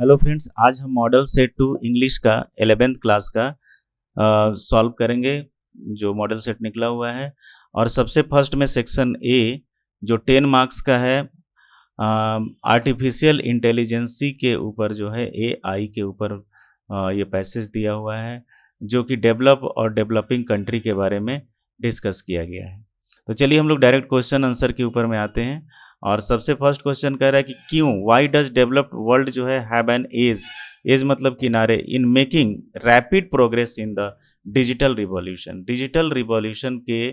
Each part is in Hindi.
हेलो फ्रेंड्स, आज हम मॉडल सेट टू इंग्लिश का 11th क्लास का सॉल्व करेंगे जो मॉडल सेट निकला हुआ है। और सबसे फर्स्ट में सेक्शन ए जो 10 मार्क्स का है, आर्टिफिशियल इंटेलिजेंसी के ऊपर जो है एआई के ऊपर ये पैसेज दिया हुआ है जो कि डेवलप और डेवलपिंग कंट्री के बारे में डिस्कस किया गया है। तो चलिए हम लोग डायरेक्ट क्वेश्चन आंसर के ऊपर में आते हैं। और सबसे फर्स्ट क्वेश्चन कह रहा है कि क्यों, वाई डज डेवलप्ड वर्ल्ड जो है हैव एन एज, एज मतलब किनारे, इन making rapid progress in the digital revolution. Digital revolution के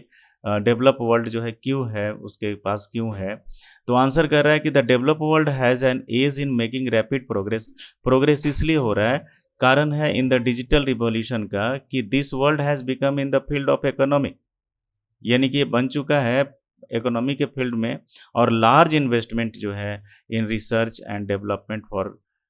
डेवलप वर्ल्ड जो है क्यों है, उसके पास क्यों है। तो आंसर कर रहा है कि the develop world has an edge in making rapid progress. Progress इसलिए हो रहा है, कारण है इन द डिजिटल रिवॉल्यूशन का कि this world has become in the field of economy, यानी कि ये बन चुका है इकोनॉमी के फील्ड में। और लार्ज इन्वेस्टमेंट जो है in research and development for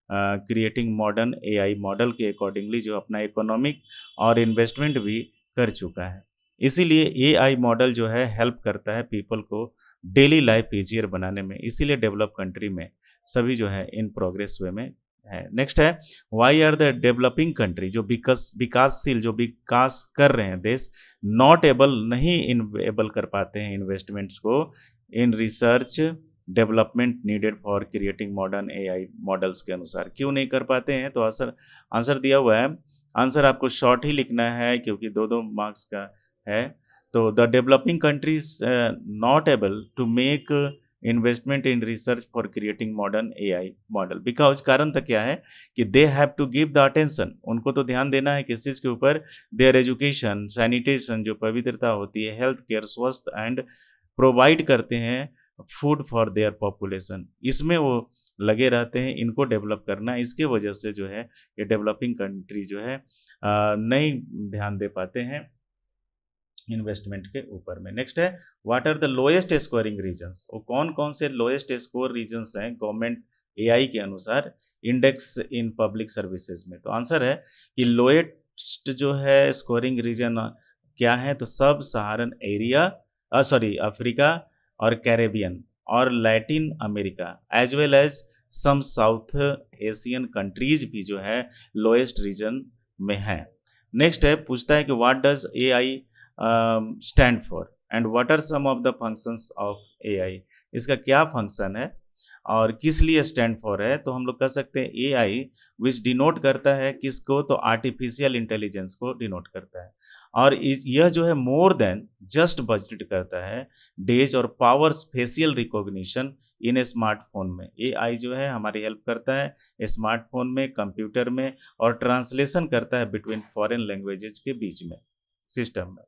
creating modern AI model के अकॉर्डिंगली जो अपना इकोनॉमिक और इन्वेस्टमेंट भी कर चुका है। इसीलिए एआई मॉडल जो है हेल्प करता है पीपल को डेली लाइफ ईजियर बनाने में, इसीलिए डेवलप कंट्री में सभी जो है इन प्रोग्रेस वे में है। नेक्स्ट है, why are the developing country, जो विकासशील जो विकास कर रहे हैं देश, नॉट एबल, नहीं एबल कर पाते हैं इन्वेस्टमेंट्स को in research development needed for creating modern AI models के अनुसार। क्यों नहीं कर पाते हैं, तो आंसर आंसर दिया हुआ है। आंसर आपको शॉर्ट ही लिखना है क्योंकि दो दो मार्क्स का है। तो the developing countries not able to make investment in research for creating modern AI model because, कारण तक क्या है कि they have to give the attention, उनको तो ध्यान देना है किस चीज़ के ऊपर, देयर एजुकेशन, सैनिटेशन जो पवित्रता होती है, हेल्थ केयर स्वास्थ्य, एंड प्रोवाइड करते हैं फूड फॉर देयर पॉपुलेशन, इसमें वो लगे रहते हैं, इनको डेवलप करना। इसके वजह से जो है ये डेवलपिंग कंट्री जो है नहीं ध्यान दे पाते हैं इन्वेस्टमेंट के ऊपर में। नेक्स्ट है, what are the lowest scoring regions, वो कौन कौन से लोएस्ट स्कोर रीजन्स हैं गवर्नमेंट एआई के अनुसार इंडेक्स इन पब्लिक सर्विसेज में। तो आंसर है कि लोएस्ट जो है स्कोरिंग रीजन क्या है, तो sub Saharan area, sorry Africa और कैरेबियन और Latin America as well as some South Asian countries भी जो है लोएस्ट रीजन में है। नेक्स्ट है, पूछता है कि what does AI stand for and what are some of the functions of AI, इसका क्या फंक्शन है और किस लिए स्टैंड फॉर है। तो हम लोग कह सकते हैं एआई विच डिनोट करता है किसको, तो आर्टिफिशियल इंटेलिजेंस को डिनोट करता है। और यह जो है मोर देन जस्ट बजट करता है डेज और पावर्स फेशियल रिकॉग्निशन इन स्मार्टफोन में। एआई जो है हमारी हेल्प करता है स्मार्टफोन में, कंप्यूटर में, और ट्रांसलेशन करता है बिटवीन फॉरेन लैंग्वेजेस के बीच में सिस्टम में,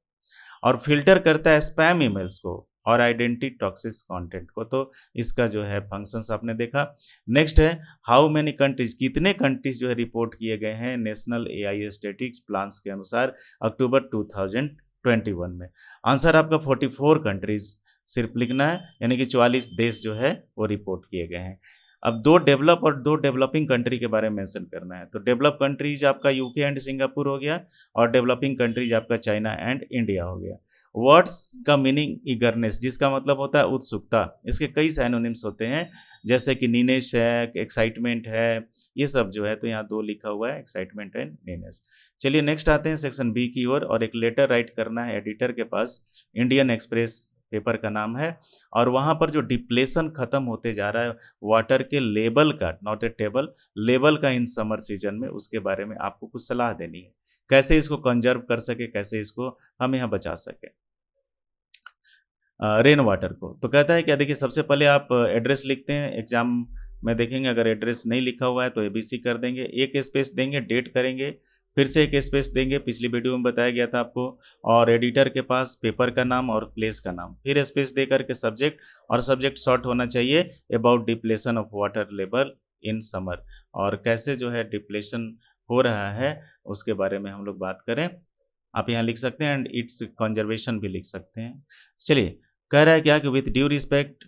और फिल्टर करता है स्पैम ईमेल्स को और आइडेंटिटी टॉक्सिक कंटेंट को। तो इसका जो है फंक्शंस आपने देखा। नेक्स्ट है, हाउ मेनी कंट्रीज, कितने कंट्रीज जो है रिपोर्ट किए गए हैं नेशनल एआई स्टैटिस्टिक्स प्लान्स के अनुसार अक्टूबर 2021 में। आंसर आपका 44 कंट्रीज सिर्फ लिखना है, यानी कि 44 देश जो है वो रिपोर्ट किए गए हैं। अब दो डेवलप और दो डेवलपिंग कंट्री के बारे में मेंशन करना है। तो डेवलप कंट्रीज आपका यूके एंड सिंगापुर हो गया, और डेवलपिंग कंट्रीज आपका चाइना एंड इंडिया हो गया। वर्ड्स का मीनिंग ईगरनेस, जिसका मतलब होता है उत्सुकता, इसके कई सैनोनिम्स होते हैं जैसे कि नीनेश है, एक्साइटमेंट है, ये सब जो है। तो यहाँ दो लिखा हुआ है, एक्साइटमेंट एंड नीनेस। चलिए नेक्स्ट आते हैं सेक्शन बी की ओर, और एक लेटर राइट करना है एडिटर के पास। इंडियन एक्सप्रेस पेपर का नाम है, और वहाँ पर जो डिप्लेशन खत्म होते जा रहा है वाटर के लेवल का, नॉट ए टेबल, लेवल का इन समर सीजन में, उसके बारे में आपको कुछ सलाह देनी है, कैसे इसको कंजर्व कर सके, कैसे इसको हम यहाँ बचा सके रेन वाटर को। तो कहता है कि देखिए सबसे पहले आप एड्रेस लिखते हैं, एग्जाम में देखेंगे अगर एड्रेस नहीं लिखा हुआ है तो एबीसी कर देंगे, एक स्पेस देंगे, डेट करेंगे, फिर से एक स्पेस देंगे, पिछली वीडियो में बताया गया था आपको, और एडिटर के पास पेपर का नाम और प्लेस का नाम, फिर स्पेस दे करके सब्जेक्ट, और सब्जेक्ट शॉर्ट होना चाहिए about depletion of water level in summer, और कैसे जो है डिप्लेशन हो रहा है उसके बारे में हम लोग बात करें। आप यहाँ लिख सकते हैं एंड इट्स कंजर्वेशन भी लिख सकते हैं। चलिए, कह रहा है क्या कि विथ ड्यू रिस्पेक्ट,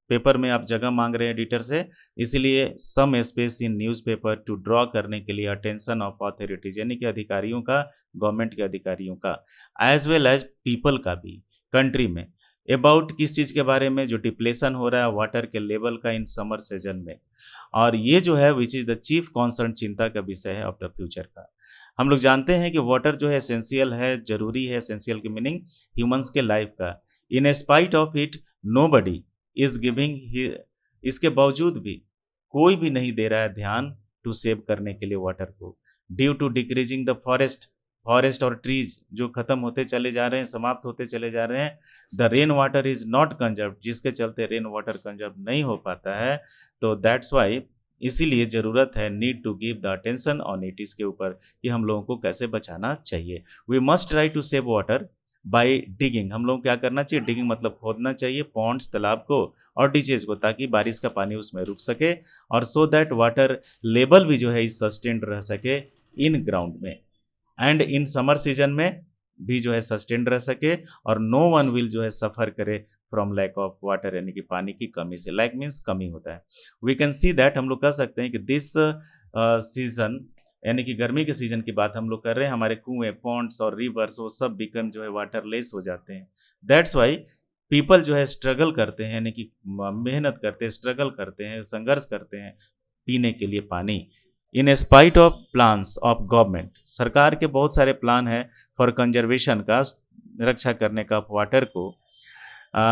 पेपर में आप जगह मांग रहे हैं एडिटर से, इसीलिए some space in newspaper to draw करने के लिए अटेंशन ऑफ अथॉरिटीज, यानी कि अधिकारियों का, गवर्नमेंट के अधिकारियों का, एज वेल एज पीपल का भी, कंट्री में, अबाउट किस चीज़ के बारे में, जो डिप्लेशन हो रहा है वाटर के लेवल का इन समर सीजन में, और ये जो है which is the chief concern, चिंता का विषय है ऑफ द फ्यूचर का। हम लोग जानते हैं कि वाटर जो है एसेंशियल है, ज़रूरी है, एसेंशियल की मीनिंग ह्यूमंस के लाइफ का। In spite of it nobody is giving ही, इसके बावजूद भी कोई भी नहीं दे रहा है ध्यान टू सेव करने के लिए वाटर को। Due to decreasing the forest और ट्रीज जो खत्म होते चले जा रहे हैं, समाप्त होते चले जा रहे हैं, the rain water is not conserve, जिसके चलते रेन वाटर कंजर्व नहीं हो पाता है। तो दैट्स वाई, इसीलिए ज़रूरत है, need to give the attention on it, इसके ऊपर कि हम लोगों को कैसे बचाना चाहिए। We must try to save water by digging, हम लोग क्या करना चाहिए, डिगिंग मतलब खोदना चाहिए पॉन्ड्स, तालाब को और डिचेज को, ताकि बारिश का पानी उसमें रुक सके और सो दैट वाटर लेवल भी जो है इस सस्टेन्ड रह सके इन ग्राउंड में, एंड इन समर सीजन में भी जो है सस्टेन्ड रह सके, और नो वन विल जो है सफ़र करे फ्रॉम लैक ऑफ वाटर, यानी कि पानी की कमी से। लैक मीन्स कमी होता है। वी कैन सी दैट, हम लोग कह सकते हैं कि दिस सीजन, यानी कि गर्मी के सीजन की बात हम लोग कर रहे हैं, हमारे कुएं, पॉन्ड्स और रिवर्स वो सब बिकम जो है वाटरलेस हो जाते हैं। दैट्स वाई पीपल जो है स्ट्रगल करते हैं, यानी कि मेहनत करते हैं, स्ट्रगल करते हैं, संघर्ष करते हैं पीने के लिए पानी। इन spite of plans of government, सरकार के बहुत सारे प्लान हैं फॉर कंजर्वेशन का, रक्षा करने का वाटर को,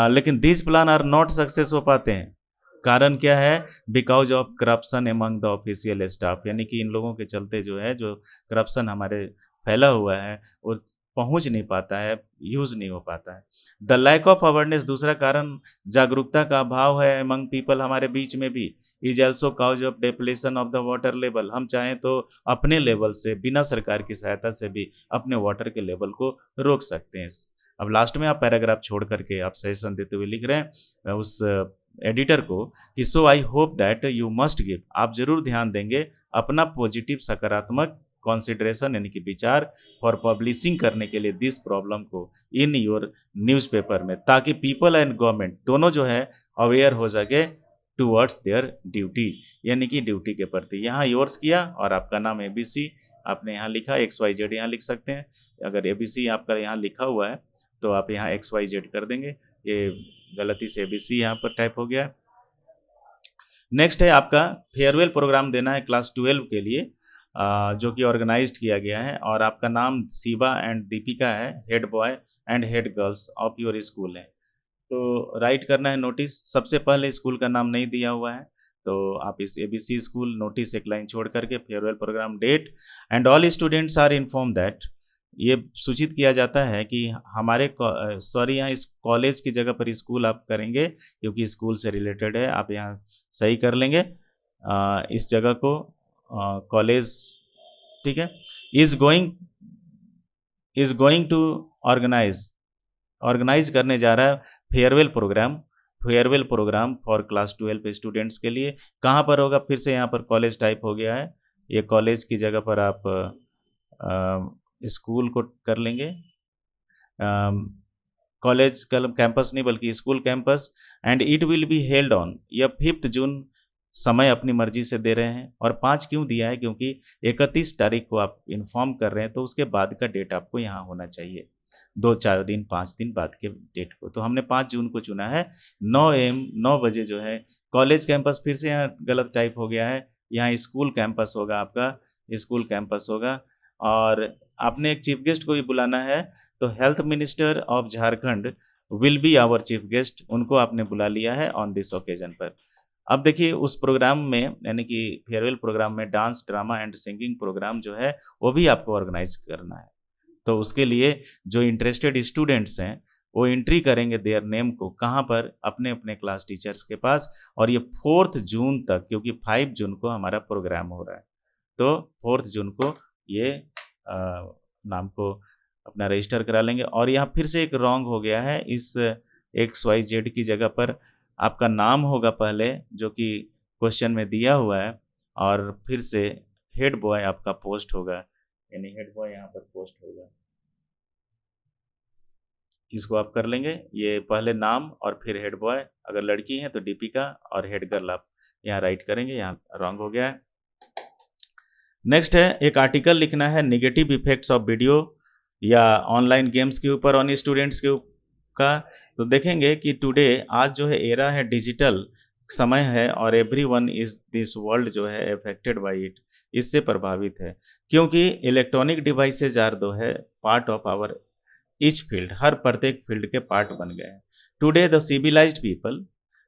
लेकिन these plan are not success हो पाते हैं। कारण क्या है, because of corruption among the official staff, यानी कि इन लोगों के चलते जो है, जो करप्शन हमारे फैला हुआ है वो पहुंच नहीं पाता है, यूज़ नहीं हो पाता है। द लैक ऑफ अवेयरनेस, दूसरा कारण जागरूकता का अभाव है एमंग पीपल, हमारे बीच में भी, is also cause of depletion of the water level, हम चाहें तो अपने लेवल से, बिना सरकार की सहायता से भी अपने वाटर के लेवल को रोक सकते हैं। अब लास्ट में आप पैराग्राफ छोड़ करके आप सजेशन देते हुए लिख रहे हैं उस एडिटर को कि so I hope that you must give, आप जरूर ध्यान देंगे अपना पॉजिटिव सकारात्मक कॉन्सिडरेशन, यानी कि विचार फॉर पब्लिशिंग करने के लिए दिस प्रॉब्लम को इन योर न्यूज़पेपर में, ताकि पीपल एंड गवर्नमेंट दोनों जो है अवेयर हो सके टूवर्ड्स देयर ड्यूटी, यानी कि ड्यूटी के प्रति। यहाँ योर्स किया और आपका नाम ABC आपने यहाँ लिखा, XYZ यहाँ लिख सकते हैं। अगर ABC आपका यहाँ लिखा हुआ है तो आप यहाँ XYZ कर देंगे, ये गलती से ABC यहाँ पर टाइप हो गया। नेक्स्ट है आपका फेयरवेल प्रोग्राम देना है क्लास 12 के लिए, जो कि ऑर्गेनाइज्ड किया गया है, और आपका नाम शिवा एंड दीपिका है, head boy and head girls of your school है। तो राइट करना है नोटिस, सबसे पहले स्कूल का नाम नहीं दिया हुआ है, तो आप इस ABC स्कूल नोटिस एक लाइन छोड़ करके farewell programme date and all students are inform that, ये सूचित किया जाता है कि हमारे सॉरी यहाँ इस कॉलेज की जगह पर स्कूल आप करेंगे, क्योंकि स्कूल से रिलेटेड है, आप यहाँ सही कर लेंगे इस जगह को, कॉलेज, ठीक है। इज गोइंग टू ऑर्गेनाइज करने जा रहा है farewell programme for class 12 students के लिए। कहाँ पर होगा, फिर से यहाँ पर कॉलेज टाइप हो गया है, ये कॉलेज की जगह पर आप स्कूल को कर लेंगे, कॉलेज कैंपस नहीं बल्कि school campus, and it will be held on, यह 5 जून समय अपनी मर्जी से दे रहे हैं। और 5 क्यों दिया है, क्योंकि 31 तारीख को आप इन्फॉर्म कर रहे हैं, तो उसके बाद का डेट आपको यहाँ होना चाहिए, 2-4 दिन 5 दिन बाद के डेट को। तो हमने 5 जून को चुना है, 9 AM 9 बजे जो है कॉलेज कैंपस, फिर से यहाँ गलत टाइप हो गया है, यहाँ स्कूल कैंपस होगा, आपका स्कूल कैंपस होगा। और आपने एक चीफ गेस्ट को भी बुलाना है, तो health minister of Jharkhand will be our chief guest, उनको आपने बुला लिया है ऑन दिस ओकेजन पर। अब देखिए उस प्रोग्राम में, यानी कि फेयरवेल प्रोग्राम में dance, drama and singing programme जो है वो भी आपको ऑर्गेनाइज करना है। तो उसके लिए जो इंटरेस्टेड स्टूडेंट्स हैं वो एंट्री करेंगे देयर नेम को, कहाँ पर, अपने अपने क्लास टीचर्स के पास, और ये 4 जून तक, क्योंकि 5 जून को हमारा प्रोग्राम हो रहा है, तो 4 जून को ये नाम को अपना रजिस्टर करा लेंगे। और यहाँ फिर से एक रॉन्ग हो गया है, इस XYZ की जगह पर आपका नाम होगा पहले, जो कि क्वेश्चन में दिया हुआ है, और फिर से हेड बॉय आपका पोस्ट होगा, यानी हेड बॉय यहाँ पर पोस्ट होगा, इसको आप कर लेंगे। ये पहले नाम और फिर हेड बॉय, अगर लड़की हैं तो दीपिका, और हेड गर्ल आप यहाँ राइट करेंगे, यहाँ रॉन्ग हो गया है। नेक्स्ट है एक आर्टिकल लिखना है निगेटिव इफेक्ट्स ऑफ वीडियो या ऑनलाइन गेम्स के ऊपर ऑन स्टूडेंट्स के का। तो देखेंगे कि टुडे, आज जो है एरा है डिजिटल, समय है और एवरीवन इज दिस वर्ल्ड जो है अफेक्टेड बाय इट, इससे प्रभावित है, क्योंकि इलेक्ट्रॉनिक डिवाइसेज आर दो है part of our each field, हर प्रत्येक फील्ड के पार्ट बन गए हैं। Today the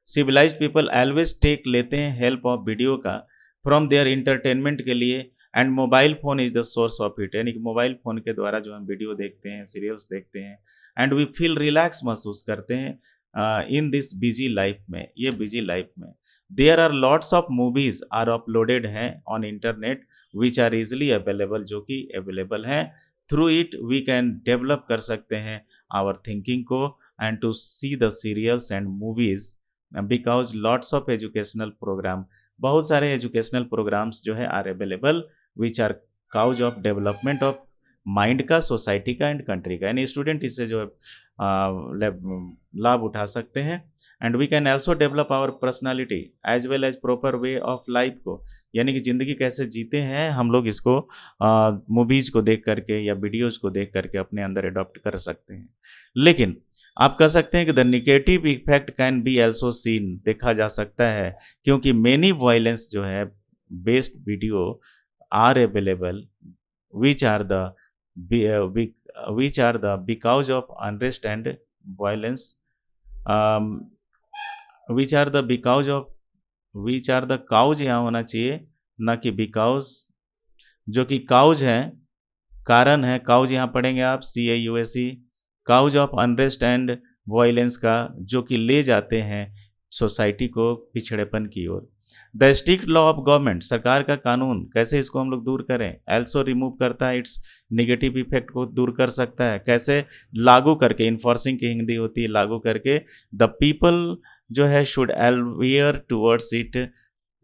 civilized people always take लेते हैं हेल्प ऑफ वीडियो का फ्रॉम देयर इंटरटेनमेंट के लिए, and mobile phone is the source of it, यानी कि मोबाइल फ़ोन के द्वारा जो हम वीडियो देखते हैं, सीरियल्स देखते हैं, एंड वी फील रिलैक्स महसूस करते हैं इन दिस बिजी लाइफ में, ये बिजी लाइफ में। There are lots of movies are uploaded हैं on internet which are easily available, जो कि अवेलेबल हैं। Through it we can develop कर सकते हैं आवर थिंकिंग को and to see the serials and movies because lots of educational program, बहुत सारे एजुकेशनल प्रोग्राम्स जो है are available which are cause of development of mind का, सोसाइटी का एंड कंट्री का, यानी स्टूडेंट इससे जो है लाभ उठा सकते हैं। And we can also develop our personality as well as proper way of life को, यानी कि ज़िंदगी कैसे जीते हैं हम लोग इसको मूवीज़ को देख करके या वीडियोज़ को देख करके अपने अंदर अडॉप्ट कर सकते हैं। लेकिन आप कह सकते हैं कि the negative effect can be also seen, देखा जा सकता है, क्योंकि मेनी वायलेंस जो है based video are available which are the because of unrest and violence, which are the because of which are the cause यहाँ होना चाहिए, ना कि बिकॉज, जो कि काउज है, कारण है, काउज यहाँ पढ़ेंगे आप CAUSE, cause of unrest and violence का, जो कि ले जाते हैं सोसाइटी को पिछड़ेपन की ओर। The strict law of government, सरकार का कानून कैसे इसको हम लोग दूर करें, एल्सो रिमूव करता है इट्स निगेटिव इफेक्ट को दूर कर सकता है, कैसे, लागू करके, इन्फोर्सिंग की हिंदी होती है लागू करके, द पीपल जो है should aware towards it,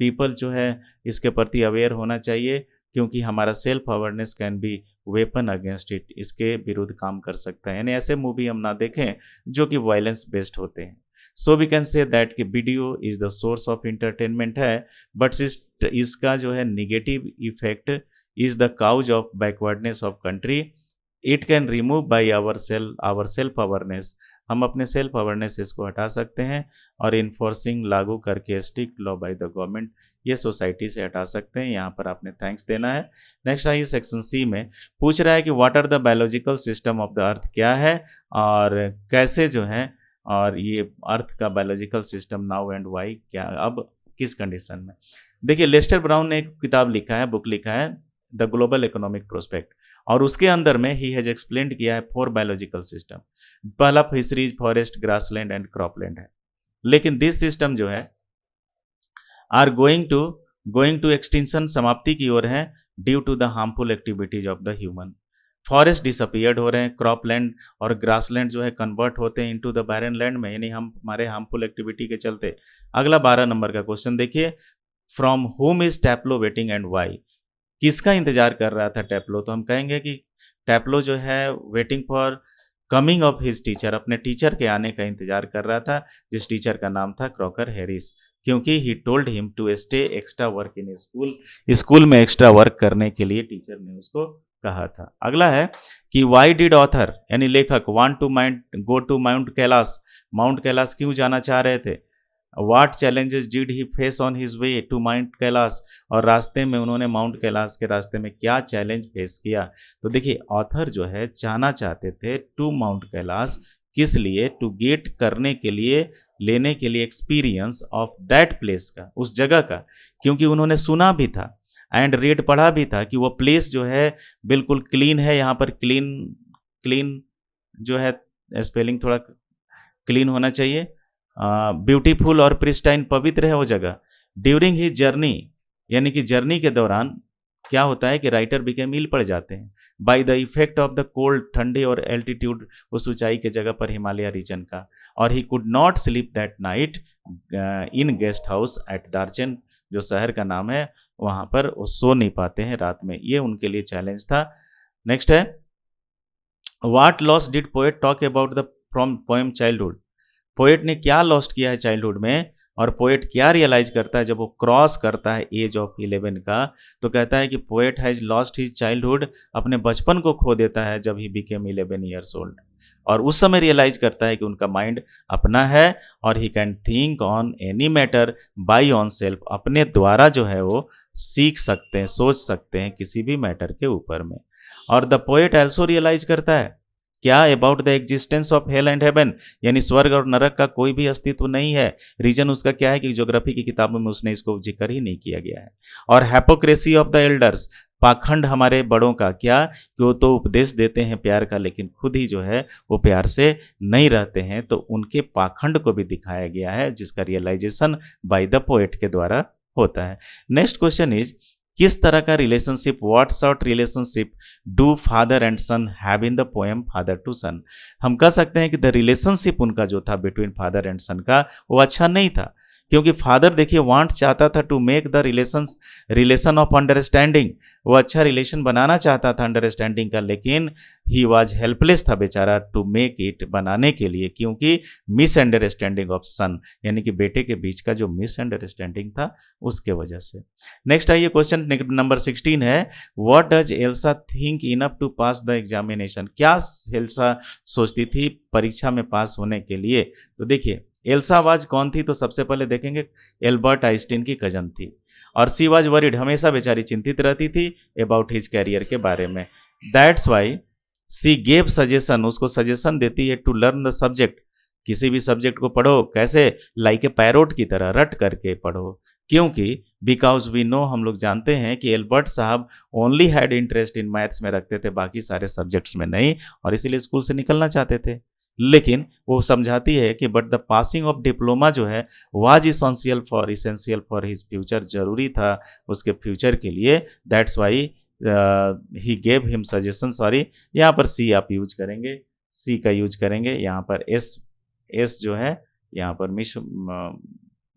people जो है इसके प्रति अवेयर होना चाहिए, क्योंकि हमारा self awareness can be weapon against it, इसके विरुद्ध काम कर सकता है, यानी ऐसे मूवी हम ना देखें जो कि वायलेंस बेस्ड होते हैं। So we can say that कि video is the source of entertainment है, बट इसका जो है negative effect is the cause of backwardness of country, it can remove by our self awareness, हम अपने सेल्फ अवेयरनेस इसको हटा सकते हैं, और इन्फोर्सिंग लागू करके strict law by the government, ये सोसाइटी से हटा सकते हैं। यहाँ पर आपने थैंक्स देना है। नेक्स्ट आइए सेक्शन सी में, पूछ रहा है कि what are the biological system of the earth, क्या है और कैसे जो है, और ये अर्थ का biological system now and why, क्या अब किस कंडीशन में। देखिए लेस्टर ब्राउन ने एक किताब लिखा है, बुक लिखा है द ग्लोबल इकोनॉमिक प्रोस्पेक्ट, और उसके अंदर में ही हैज एक्सप्लेन्ड किया है 4 बायोलॉजिकल सिस्टम। पहला fisheries, forest, grassland and cropland है, लेकिन दिस सिस्टम जो है आर गोइंग टू एक्सटिंक्शन, समाप्ति की ओर है, due to the harmful activities of the human. Forest disappeared हो रहे हैं, क्रॉपलैंड और ग्रासलैंड जो है कन्वर्ट होते हैं इनटू द बैरन लैंड में, यानी हम हमारे हार्मफुल एक्टिविटी के चलते। अगला 12 नंबर का क्वेश्चन देखिए, फ्रॉम होम इज टैप्लो वेटिंग एंड वाई, किसका इंतजार कर रहा था टैप्लो, तो हम कहेंगे कि टैप्लो जो है waiting for coming of his teacher, अपने टीचर के आने का इंतजार कर रहा था, जिस टीचर का नाम था क्रॉकर हैरिस, क्योंकि he told him to stay extra work in school, school में एक्स्ट्रा वर्क करने के लिए टीचर ने उसको कहा था। अगला है कि वाई डिड ऑथर, यानी लेखक, want to go to mount Kailash, mount Kailash क्यों जाना चाह रहे थे। What challenges did he face on his way to mount Kailash, और रास्ते में उन्होंने माउंट कैलाश के रास्ते में क्या चैलेंज फेस किया। तो देखिए ऑथर जो है जाना चाहते थे टू माउंट कैलाश, किस लिए, टू गेट करने के लिए, लेने के लिए एक्सपीरियंस ऑफ दैट प्लेस का, उस जगह का, क्योंकि उन्होंने सुना भी था एंड रेड पढ़ा भी था कि वो प्लेस जो है बिल्कुल क्लीन है, यहाँ पर क्लीन जो है स्पेलिंग थोड़ा क्लीन होना चाहिए, ब्यूटीफुल और प्रिस्टाइन, पवित्र है वो जगह। ड्यूरिंग ही जर्नी, यानी कि जर्नी के दौरान क्या होता है कि राइटर बिकेम इल पड़ जाते हैं, by the effect of the cold, ठंडे और एल्टीट्यूड, उस ऊंचाई के जगह पर हिमालय रीजन का, और he could not sleep that night in guest house at Darchen, जो शहर का नाम है, वहाँ पर वो सो नहीं पाते हैं रात में, ये उनके लिए चैलेंज था। नेक्स्ट है, what loss did poet talk about the from poem childhood, poet ने क्या लॉस्ट किया है चाइल्डहुड में, और पोएट क्या रियलाइज करता है जब वो क्रॉस करता है एज ऑफ 11 का, तो कहता है कि poet has lost his childhood, अपने बचपन को खो देता है जब ही बिकेम 11 ईयर्स ओल्ड, और उस समय रियलाइज करता है कि उनका माइंड अपना है और he can think on any matter by on self, अपने द्वारा जो है वो सीख सकते हैं, सोच सकते हैं किसी भी मैटर के ऊपर में। और द पोएट ऑल्सो रियलाइज करता है क्या, about the existence of hell and heaven, यानी स्वर्ग और नरक का कोई भी अस्तित्व नहीं है। रीजन उसका क्या है कि ज्योग्राफी की किताबों में उसने इसको जिक्र ही नहीं किया गया है। और हैपोक्रेसी ऑफ द एल्डर्स, पाखंड हमारे बड़ों का, क्या कि वो तो उपदेश देते हैं प्यार का लेकिन खुद ही जो है वो प्यार से नहीं रहते हैं, तो उनके पाखंड को भी दिखाया गया है जिसका रियलाइजेशन बाय द पोएट के द्वारा होता है। नेक्स्ट क्वेश्चन इज, किस तरह का relationship, what sort relationship do father and son have in the poem father to son. हम कह सकते हैं कि द रिलेशनशिप उनका जो था बिटवीन फादर एंड सन का वो अच्छा नहीं था, क्योंकि फादर देखिए वांट चाहता था to make the relation of understanding, वो अच्छा रिलेशन बनाना चाहता था अंडरस्टैंडिंग का, लेकिन ही वाज हेल्पलेस था बेचारा टू मेक इट, बनाने के लिए, क्योंकि मिसअंडरस्टैंडिंग ऑफ सन, यानी कि बेटे के बीच का जो मिसअंडरस्टैंडिंग था उसके वजह से। नेक्स्ट आइए क्वेश्चन नंबर 16 है, what does Elsa think enough to pass the examination. क्या एल्सा सोचती थी परीक्षा में पास होने के लिए। तो देखिए एल्सा वाज कौन थी, तो सबसे पहले देखेंगे एल्बर्ट आइंस्टीन की कजन थी, और सी वाज वरीड, हमेशा बेचारी चिंतित रहती थी अबाउट हिज कैरियर के बारे में। That's why she gave suggestion, उसको सजेशन देती है टू लर्न द सब्जेक्ट, किसी भी सब्जेक्ट को पढ़ो कैसे, लाइक ए पैरोट की तरह रट करके पढ़ो, क्योंकि बिकॉज वी नो, हम लोग जानते हैं कि एल्बर्ट साहब only had interest in maths में रखते थे, बाकी सारे सब्जेक्ट्स में नहीं, और इसीलिए स्कूल से निकलना चाहते थे। लेकिन वो समझाती है कि but the passing of diploma जो है was essential for his future, जरूरी था उसके फ्यूचर के लिए। That's why he gave him suggestion, sorry यहाँ पर सी आप यूज करेंगे, सी का यूज करेंगे, यहाँ पर एस जो है यहाँ पर मिस हो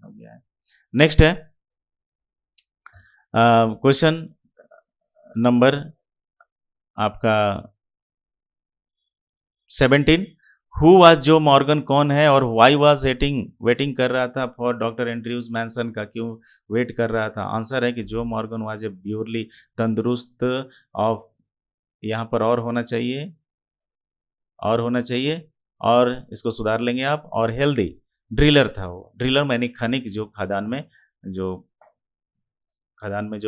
गया है। नेक्स्ट है क्वेश्चन नंबर आपका 17, हु वाज जो मॉर्गन कौन है, और वाई वाज वेटिंग कर रहा था फॉर डॉक्टर एंड्रयूज मैनसन का, क्यों वेट कर रहा था। आंसर है कि जो मॉर्गन वाज ए प्योरली तंदुरुस्त ऑफ, यहाँ पर और होना चाहिए, और इसको सुधार लेंगे आप, और हेल्दी ड्रिलर था वो, ड्रिलर मैंने खनिक, जो खदान में जो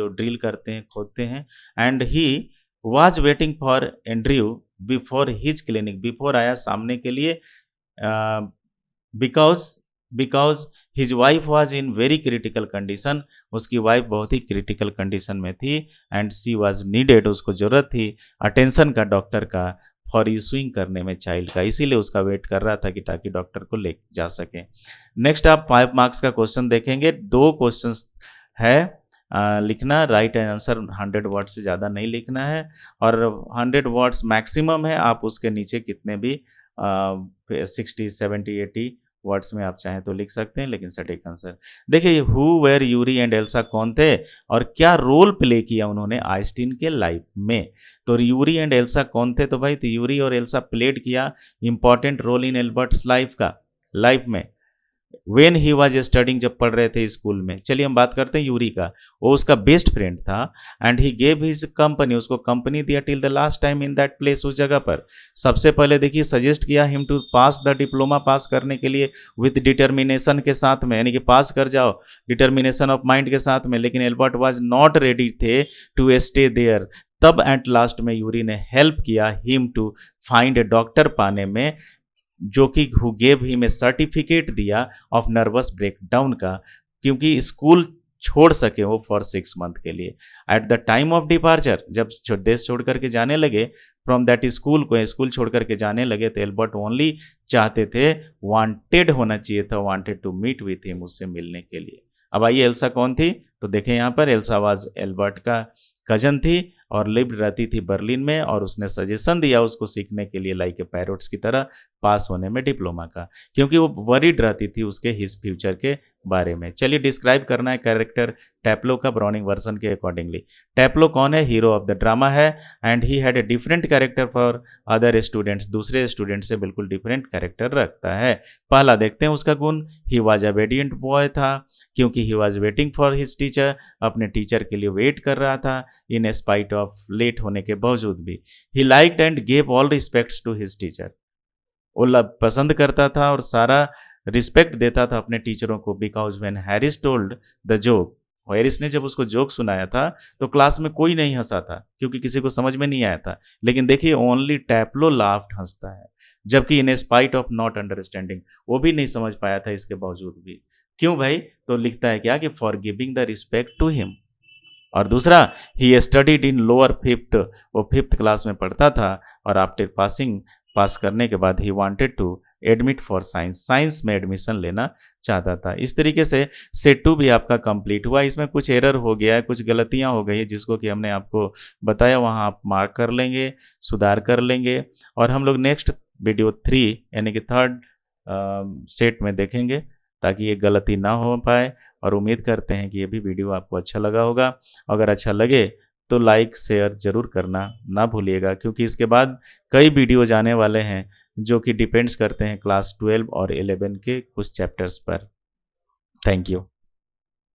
ड्रिल करते हैं, खोदते हैं। And he was waiting for Andrew before his clinic, before आया सामने के लिए, because his wife was in very critical condition, उसकी वाइफ बहुत ही क्रिटिकल कंडीशन में थी, एंड सी वाज नीडेड, उसको जरूरत थी अटेंशन का, डॉक्टर का, फॉर इशूइंग करने में चाइल्ड का, इसीलिए उसका वेट कर रहा था कि ताकि डॉक्टर को ले जा सके। नेक्स्ट आप 5 मार्क्स का क्वेश्चन देखेंगे, 2 क्वेश्चन है लिखना, राइट आंसर 100 वर्ड से ज़्यादा नहीं लिखना है, और 100 वर्ड्स मैक्सिमम है, आप उसके नीचे कितने भी 60, 70, 80 वर्ड्स में आप चाहें तो लिख सकते हैं, लेकिन सटीक आंसर देखिए, who were Yuri and Elsa कौन थे और क्या रोल प्ले किया उन्होंने आइंस्टीन के लाइफ में। तो यूरी एंड एल्सा कौन थे, तो भाई तो यूरी और एल्सा प्लेड किया important role in Albert's life में वेन ही वाज स्टडिंग, जब पढ़ रहे थे स्कूल में। चलिए हम बात करते हैं यूरी का, वो उसका बेस्ट फ्रेंड था, and he gave his company, उसको कंपनी दिया till the last time in that place, उस जगह पर। सबसे पहले देखिए सजेस्ट किया him to pass the diploma, pass करने के लिए विथ डिटर्मिनेशन के साथ में, यानी कि पास कर जाओ डिटर्मिनेशन ऑफ माइंड के साथ में, लेकिन एल्बर्ट वाज नॉट रेडी थे टू स्टे देयर। तब एट लास्ट में यूरी ने हेल्प किया him to find a doctor पाने में, जो कि who gave him a certificate दिया ऑफ नर्वस ब्रेकडाउन का, क्योंकि स्कूल छोड़ सके वो फॉर 6 मंथ के लिए। At the time of departure, जब देश छोड़ करके जाने लगे फ्रॉम दैट स्कूल, को स्कूल छोड़ करके जाने लगे, तो एल्बर्ट ओनली चाहते थे, वांटेड होना चाहिए था, wanted to meet with him, उससे मिलने के लिए। अब आइए एल्सा कौन थी, तो देखें यहाँ पर एल्सा वाज एल्बर्ट का कजन थी और लिव्ड रहती थी बर्लिन में, और उसने सजेशन दिया उसको सीखने के लिए लाइक ए पैरोट्स की तरह पास होने में डिप्लोमा का, क्योंकि वो वरीड रहती थी उसके हिज फ्यूचर के बारे में। चलिए डिस्क्राइब करना है कैरेक्टर टैप्लो का ब्राउनिंग वर्जन के अकॉर्डिंगली। टैप्लो कौन है? हीरो ऑफ द ड्रामा है, and he had a different character for other students, दूसरे स्टूडेंट से बिल्कुल डिफरेंट कैरेक्टर रखता है। पहला देखते हैं उसका गुण, ही वॉज ओबीडियंट बॉय था, क्योंकि he was waiting for his teacher, अपने टीचर के लिए वेट कर रहा था इन स्पाइट ऑफ लेट होने के बावजूद भी। He liked and gave all respects to his teacher, वो पसंद करता था और सारा रिस्पेक्ट देता था अपने टीचरों को। Because when Harris told the joke, Harris ने जब उसको जोक सुनाया था तो क्लास में कोई नहीं हंसा था, क्योंकि किसी को समझ में नहीं आया था। लेकिन देखिए ओनली टैप्लो लाफ्ड, हंसता है, जबकि इन स्पाइट ऑफ नॉट अंडरस्टैंडिंग, वो भी नहीं समझ पाया था इसके बावजूद भी। क्यों भाई? तो लिखता है क्या कि for giving the respect to him. और दूसरा, he studied in lower fifth, वो फिफ्थ क्लास में पढ़ता था, और आफ्टर पास करने के बाद he wanted to admit for science, science में एडमिशन लेना चाहता था। इस तरीके से सेट 2 भी आपका कंप्लीट हुआ। इसमें कुछ एरर हो गया है, कुछ गलतियां हो गई है, जिसको कि हमने आपको बताया, वहां आप मार्क कर लेंगे, सुधार कर लेंगे, और हम लोग नेक्स्ट वीडियो 3 यानी कि थर्ड सेट में देखेंगे, ताकि ये गलती ना हो पाए। और उम्मीद करते हैं कि ये भी वीडियो आपको अच्छा लगा होगा। अगर अच्छा लगे तो लाइक शेयर ज़रूर करना ना भूलिएगा, क्योंकि इसके बाद कई वीडियो जाने वाले हैं जो कि डिपेंड्स करते हैं क्लास 12 और 11 के कुछ चैप्टर्स पर। Thank you.